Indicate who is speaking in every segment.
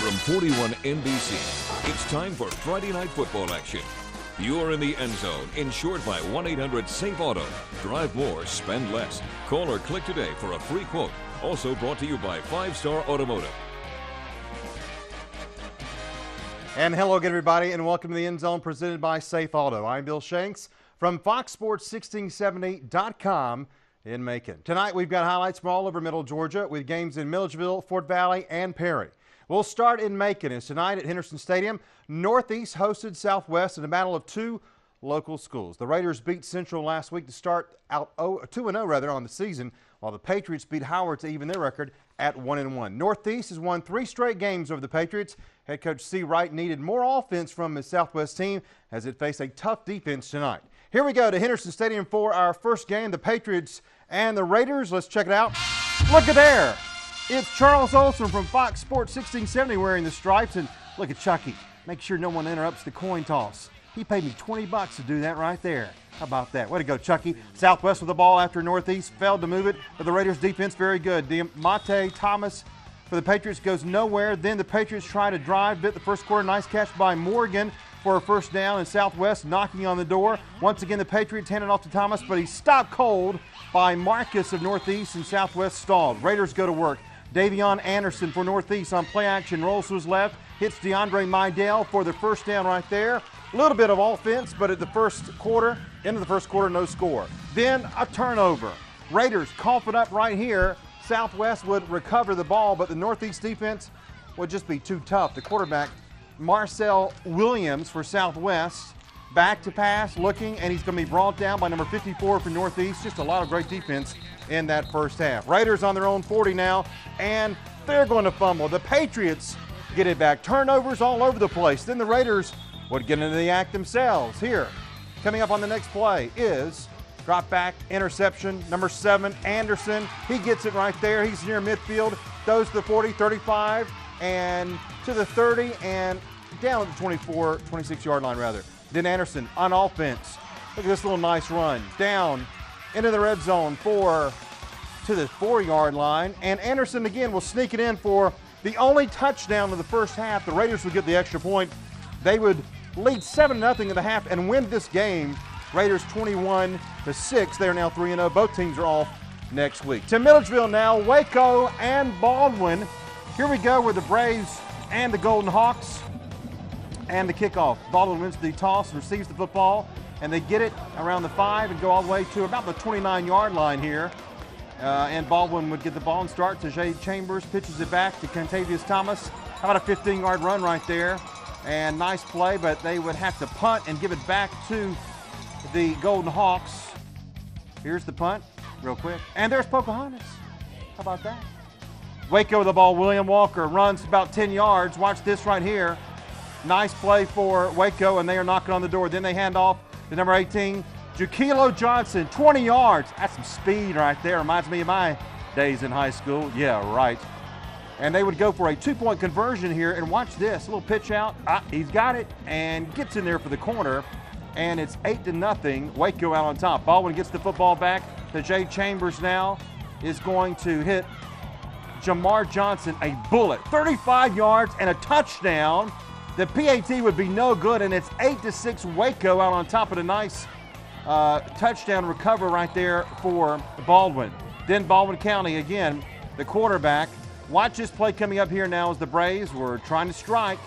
Speaker 1: From 41 NBC, it's time for Friday night football action. You're in the end zone, insured by 1-800-SAFE-AUTO. Drive more, spend less. Call or click today for a free quote. Also brought to you by 5-Star Automotive.
Speaker 2: And hello again, everybody, and welcome to the End Zone presented by Safe Auto. I'm Bill Shanks from FoxSports1670.com in Macon. Tonight, we've got highlights from all over Middle Georgia with games in Milledgeville, Fort Valley, and Perry. We'll start in Macon, as tonight at Henderson Stadium, Northeast hosted Southwest in a battle of two local schools. The Raiders beat Central last week to start out 2-0 on the season, while the Patriots beat Howard to even their record at 1-1. Northeast has won 3 straight games over the Patriots. Head coach C. Wright needed more offense from his Southwest team as it faced a tough defense tonight. Here we go to Henderson Stadium for our first game, the Patriots and the Raiders. Let's check it out. Look at there. It's Charles Olson from Fox Sports 1670 wearing the stripes. And look at Chucky. Make sure no one interrupts the coin toss. He paid me $20 to do that right there. How about that? Way to go, Chucky. Southwest with the ball after Northeast failed to move it, but the Raiders defense very good. Demonte Thomas for the Patriots goes nowhere. Then the Patriots try to drive bit the first quarter. Nice catch by Morgan for a first down, and Southwest knocking on the door. Once again, the Patriots handed off to Thomas, but he stopped cold by Marcus of Northeast, and Southwest stalled. Raiders go to work. Davion Anderson for Northeast on play action, rolls to his left, hits DeAndre Midell for the first down right there. A little bit of offense, but at the first quarter, end of the first quarter, no score. Then a turnover. Raiders cough it up right here. Southwest would recover the ball, but the Northeast defense would just be too tough. The quarterback, Marcel Williams for Southwest, back to pass, looking, and he's going to be brought down by number 54 for Northeast. Just a lot of great defense in that first half. Raiders on their own 40 now, and they're going to fumble. The Patriots get it back. Turnovers all over the place. Then the Raiders would get into the act themselves. Here, coming up on the next play is drop back, interception, number 7, Anderson. He gets it right there. He's near midfield, goes to the 40, 35, and to the 30, and down at the 24, 26-yard line rather. Then Anderson on offense. Look at this little nice run. Down into the red zone to the 4-yard line. And Anderson again will sneak it in for the only touchdown of the first half. The Raiders would get the extra point. They would lead 7-0 in the half and win this game. Raiders 21-6. They are now 3-0. Both teams are off next week. To Milledgeville now, Waco and Baldwin. Here we go with the Braves and the Golden Hawks. And the kickoff. Baldwin wins the toss, receives the football, and they get it around the 5 and go all the way to about the 29-yard line here. And Baldwin would get the ball and start to Jay Chambers, pitches it back to Contavious Thomas. How about a 15-yard run right there? And nice play, but they would have to punt and give it back to the Golden Hawks. Here's the punt, real quick. And there's Pocahontas. How about that? Waco with the ball. William Walker runs about 10 yards. Watch this right here. Nice play for Waco, and they are knocking on the door. Then they hand off to number 18, Jaquilo Johnson, 20 yards. That's some speed right there. Reminds me of my days in high school. Yeah, right. And they would go for a 2-point conversion here, and watch this. A little pitch out. He's got it and gets in there for the corner, and it's 8-0. Waco out on top. Baldwin gets the football back to Jay Chambers now. Is going to hit Jamar Johnson a bullet. 35 yards and a touchdown. The PAT would be no good, and it's 8-6 Waco out on top of a nice touchdown recover right there for Baldwin. Then Baldwin County again, the quarterback. Watch this play coming up here now as the Braves were trying to strike.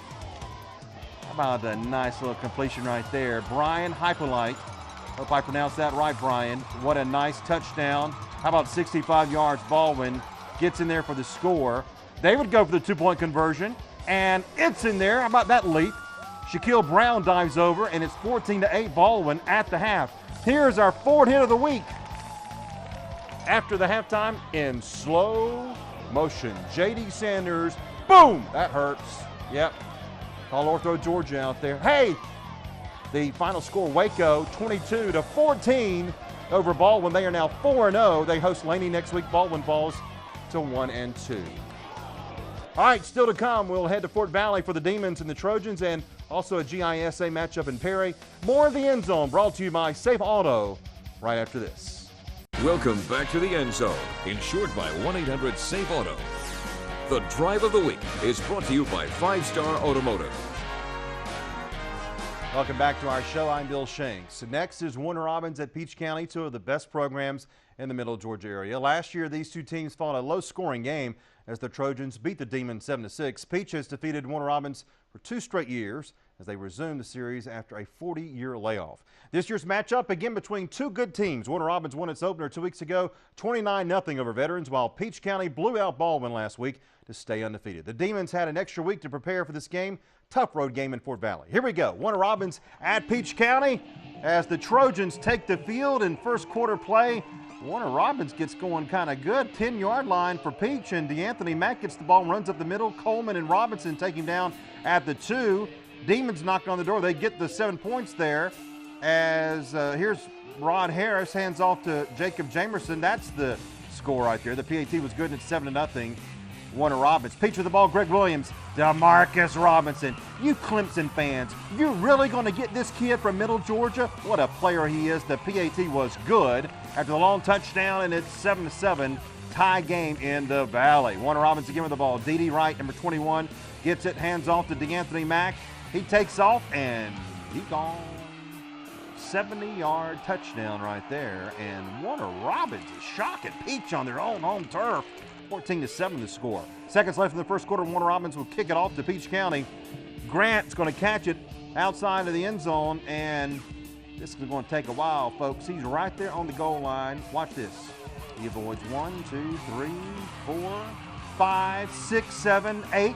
Speaker 2: How about a nice little completion right there? Brian Hypolite. Hope I pronounced that right, Brian. What a nice touchdown. How about 65 yards? Baldwin gets in there for the score. They would go for the 2-point conversion. And it's in there. How about that leap? Shaquille Brown dives over, and it's 14-8 Baldwin at the half. Here's our Ford hit of the week. After the halftime, in slow motion, J.D. Sanders, boom! That hurts. Yep. Call Ortho Georgia out there. Hey! The final score, Waco 22-14 over Baldwin. They are now 4-0. They host Laney next week. Baldwin falls to 1-2. All right, still to come, we'll head to Fort Valley for the Demons and the Trojans, and also a GISA matchup in Perry. More of the End Zone brought to you by Safe Auto right after this.
Speaker 1: Welcome back to the End Zone, insured by 1-800-SAFE-AUTO. The Drive of the Week is brought to you by 5 Star Automotive.
Speaker 2: Welcome back to our show. I'm Bill Shanks. Next is Warner Robins at Peach County, two of the best programs in the Middle Georgia area. Last year, these two teams fought a low-scoring game as the Trojans beat the Demons 7-6. Peach has defeated Warner Robins for 2 straight years as they resume the series after a 40-year layoff. This year's matchup again between two good teams. Warner Robins won its opener 2 weeks ago, 29-0 over Veterans, while Peach County blew out Baldwin last week to stay undefeated. The Demons had an extra week to prepare for this game. Tough road game in Fort Valley. Here we go. Warner Robins at Peach County as the Trojans take the field in first quarter play. Warner Robins gets going kind of good. 10-yard line for Peach, and DeAnthony Mack gets the ball and runs up the middle. Coleman and Robinson take him down at the 2. Demons knock on the door. They get the 7 points there as here's Rod Harris, hands off to Jacob Jamerson. That's the score right there. The PAT was good, and it's 7-0. Warner Robins. Peach with the ball, Greg Williams. DeMarcus Robinson. You Clemson fans, you're really going to get this kid from Middle Georgia? What a player he is. The PAT was good after the long touchdown, and it's 7-7. Tie game in the Valley. Warner Robins again with the ball. D.D. Wright, number 21, gets it, hands off to DeAnthony Mack. He takes off, and he's gone. 70-yard touchdown right there, and Warner Robins is shocking Peach on their own home turf. 14-7 the score. Seconds left in the first quarter. Warner Robins will kick it off to Peach County. Grant's going to catch it outside of the end zone, and this is going to take a while, folks. He's right there on the goal line. Watch this. He avoids 1, 2, 3, 4, 5, 6, 7, 8.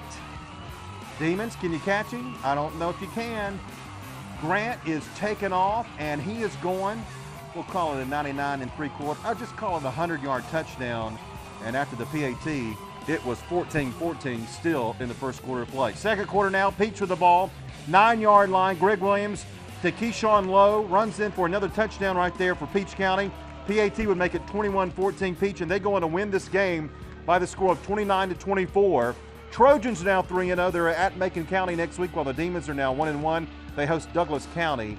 Speaker 2: Demons, can you catch him? I don't know if you can. Grant is taking off, and he is going, we'll call it a 99 3/4. I'll just call it a 100-yard touchdown. And after the PAT, it was 14-14 still in the first quarter of play. Second quarter now, Peach with the ball. 9-yard line, Greg Williams to Keyshawn Lowe. Runs in for another touchdown right there for Peach County. PAT would make it 21-14 Peach, and they go on to win this game by the score of 29-24. Trojans now 3-0. They're at Macon County next week, while the Demons are now 1-1. They host Douglas County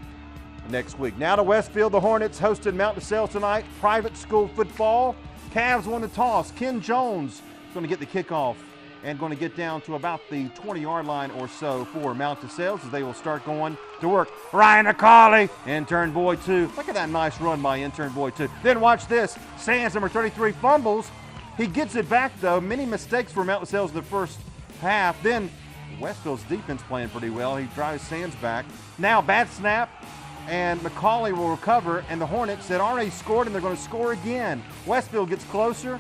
Speaker 2: next week. Now to Westfield, the Hornets hosted Mount DeSales tonight. Private school football. Cavs won the toss. Ken Jones is going to get the kickoff and going to get down to about the 20-yard line or so for Mount DeSales as they will start going to work. Ryan Acali, intern boy 2. Look at that nice run by intern boy 2. Then watch this. Sands, number 33, fumbles. He gets it back, though. Many mistakes for Mount DeSales in the first half. Then Westfield's defense playing pretty well. He drives Sands back. Now bad snap. And McCauley will recover, and the Hornets had already scored, and they're going to score again. Westfield gets closer.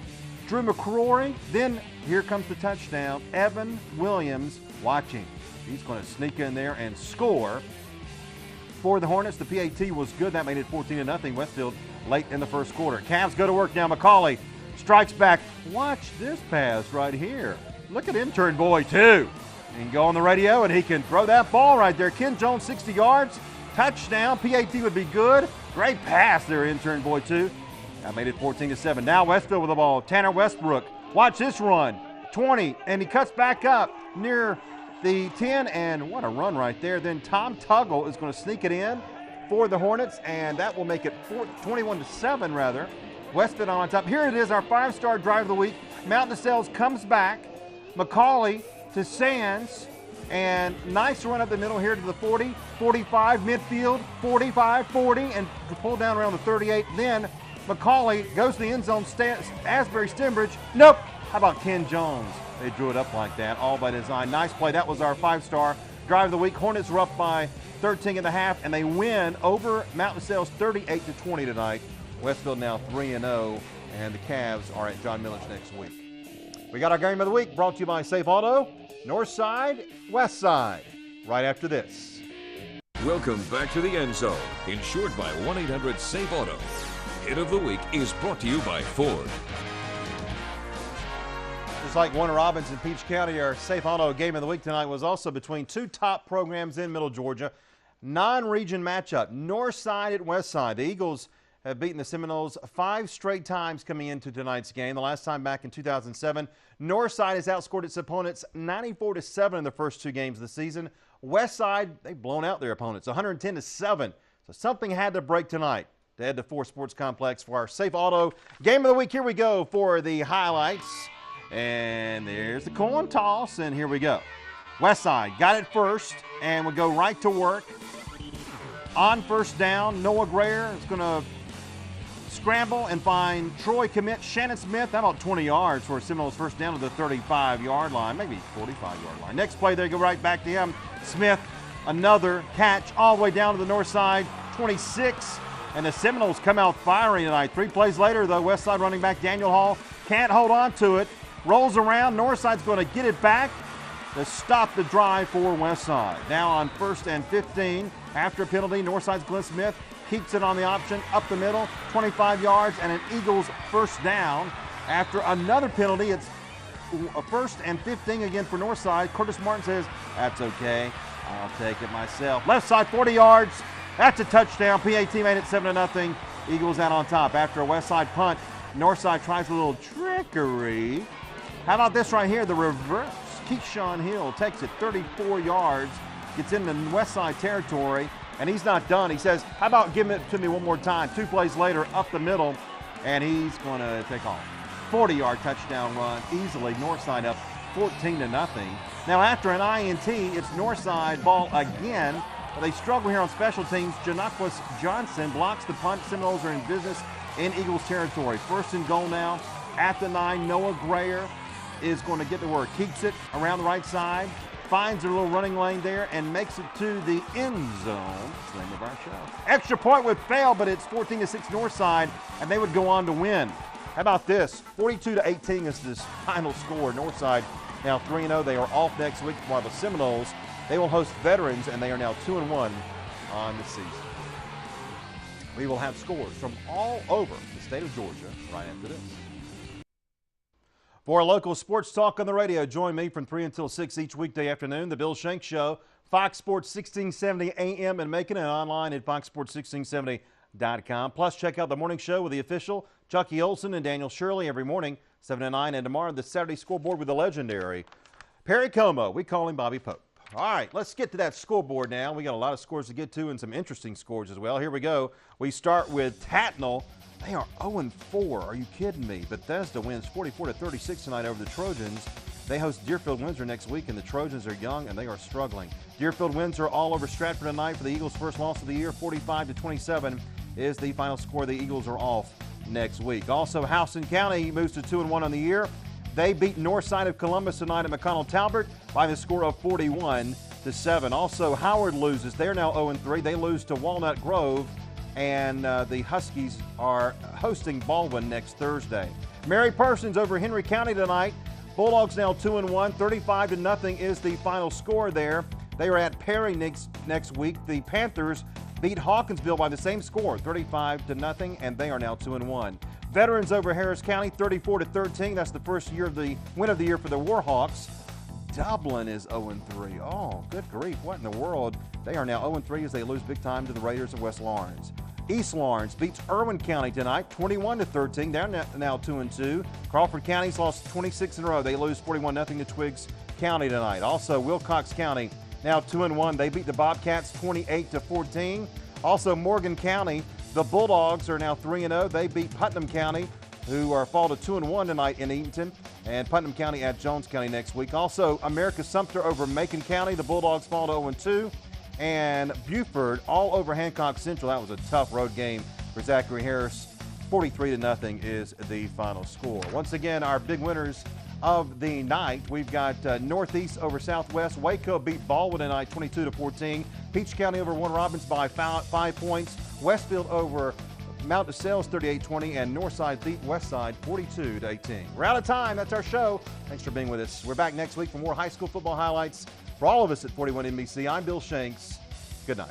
Speaker 2: Drew McCrory. Then here comes the touchdown. Evan Williams watching. He's going to sneak in there and score. For the Hornets, the PAT was good. That made it 14-0 Westfield late in the first quarter. Cavs go to work now. McCauley strikes back. Watch this pass right here. Look at intern boy, too. He can go on the radio, and he can throw that ball right there. Ken Jones, 60 yards. Touchdown. PAT would be good. Great pass there, intern boy 2. That made it 14-7. Now Westfield with the ball. Tanner Westbrook. Watch this run. 20, and he cuts back up near the 10, and what a run right there. Then Tom Tuggle is going to sneak it in for the Hornets, and that will make it 21-7 rather. Westfield on top. Here it is, our 5-star drive of the week. Mount DeSales comes back. McCauley to Sands. And nice run up the middle here to the 40, 45, midfield, 45, 40, and pull down around the 38. Then McCauley goes to the end zone. Asbury Stembridge. Nope. How about Ken Jones? They drew it up like that, all by design. Nice play. That was our 5-star drive of the week. Hornets are up by 13.5, and they win over Mount DeSales 38-20 tonight. Westfield now 3-0, and the Cavs are at John Milledge next week. We got our game of the week brought to you by Safe Auto. Northside, Westside, right after this.
Speaker 1: Welcome back to the End Zone, insured by 1-800-SAFE-AUTO. Hit of the Week is brought to you by Ford.
Speaker 2: Just like Warner Robins and Peach County, our Safe Auto game of the week tonight was also between two top programs in Middle Georgia. Non-region matchup, Northside at Westside. The Eagles have beaten the Seminoles 5 straight times coming into tonight's game. The last time back in 2007. Northside has outscored its opponents 94-7 in the first 2 games of the season. Westside, they've blown out their opponents 110-7. So something had to break tonight to head to Ford Sports Complex for our Safe Auto game of the week. Here we go for the highlights. And there's the coin toss, and here we go. Westside got it first, and we go right to work. On first down, Noah Grayer is going to scramble and find Troy commit Shannon Smith. How about 20 yards for Seminoles first down to the 35-yard line, maybe 45-yard line. Next play, they go right back to him. Smith, another catch all the way down to the north side, 26. And the Seminoles come out firing tonight. 3 plays later, though, Westside running back Daniel Hall can't hold on to it. Rolls around. Northside's going to get it back to stop the drive for Westside. Now on 1st and 15, after a penalty, Northside's Glenn Smith keeps it on the option up the middle, 25 yards, and an Eagles first down. After another penalty, it's a 1st and 15 again for Northside. Curtis Martin says, "That's okay, I'll take it myself." Left side, 40 yards. That's a touchdown. PAT made it 7-0. Eagles out on top. After a Westside punt, Northside tries a little trickery. How about this right here, the reverse? Keyshawn Hill takes it 34 yards, gets into Westside territory, and he's not done. He says, "How about giving it to me one more time?" 2 plays later, up the middle, and he's going to take off. 40-yard touchdown run, easily. Northside up 14-0. Now after an INT, it's Northside ball again. But they struggle here on special teams. Janaquas Johnson blocks the punt. Seminoles are in business in Eagles territory. 1st and goal now at the 9. Noah Grayer is going to get to work. Keeps it around the right side, finds a little running lane there, and makes it to the end zone. That's the name of our show. Extra point would fail, but it's 14-6 Northside, and they would go on to win. How about this? 42-18 is this final score. Northside now 3-0. They are off next week, while the Seminoles, they will host Veterans, and they are now 2-1 on the season. We will have scores from all over the state of Georgia right after this. For a local sports talk on the radio, join me from 3 until 6 each weekday afternoon. The Bill Shanks Show, Fox Sports 1670 AM in Macon and online at foxsports1670.com. Plus, check out the morning show with the official Chucky Olson and Daniel Shirley every morning, 7 to 9. And tomorrow, the Saturday scoreboard with the legendary Perry Como. We call him Bobby Pope. All right, let's get to that scoreboard now. We got a lot of scores to get to and some interesting scores as well. Here we go. We start with Tatnall. They are 0-4. Are you kidding me? Bethesda wins 44-36 tonight over the Trojans. They host Deerfield Windsor next week, and the Trojans are young and they are struggling. Deerfield Windsor all over Stratford tonight for the Eagles' first loss of the year. 45-27 is the final score. The Eagles are off next week. Also, Houston County moves to 2-1 on the year. They beat Northside of Columbus tonight at McConnell-Talbert by the score of 41-7. Also, Howard loses. They're now 0-3. They lose to Walnut Grove, and the Huskies are hosting Baldwin next Thursday. Mary Parsons over Henry County tonight. Bulldogs now 2-1. 35-0 is the final score there. They are at Perry next week. The Panthers beat Hawkinsville by the same score, 35-0, and they are now 2-1. Veterans over Harris County, 34-13. That's the first year of the win of the year for the Warhawks. Dublin is 0-3. Oh, good grief. What in the world? They are now 0-3 as they lose big time to the Raiders of West Lawrence. East Lawrence beats Irwin County tonight, 21-13. They're now 2-2. Crawford County's lost 26 in a row. They lose 41-0 to Twiggs County tonight. Also, Wilcox County now 2-1. They beat the Bobcats 28-14. Also, Morgan County, the Bulldogs are now 3-0. They beat Putnam County, who are fall to 2-1 tonight in Eatonton, and Putnam County at Jones County next week. Also, America Sumter over Macon County. The Bulldogs fall to 0-2. And Buford all over Hancock Central. That was a tough road game for Zachary Harris. 43-0 is the final score. Once again, our big winners of the night. We've got Northeast over Southwest. Waco beat Baldwin tonight 22-14. Peach County over Warren Robins by 5 points. Westfield over Mount DeSales 38-20, and Northside beat Westside 42-18. We're out of time. That's our show. Thanks for being with us. We're back next week for more high school football highlights. For all of us at 41 NBC, I'm Bill Shanks. Good night.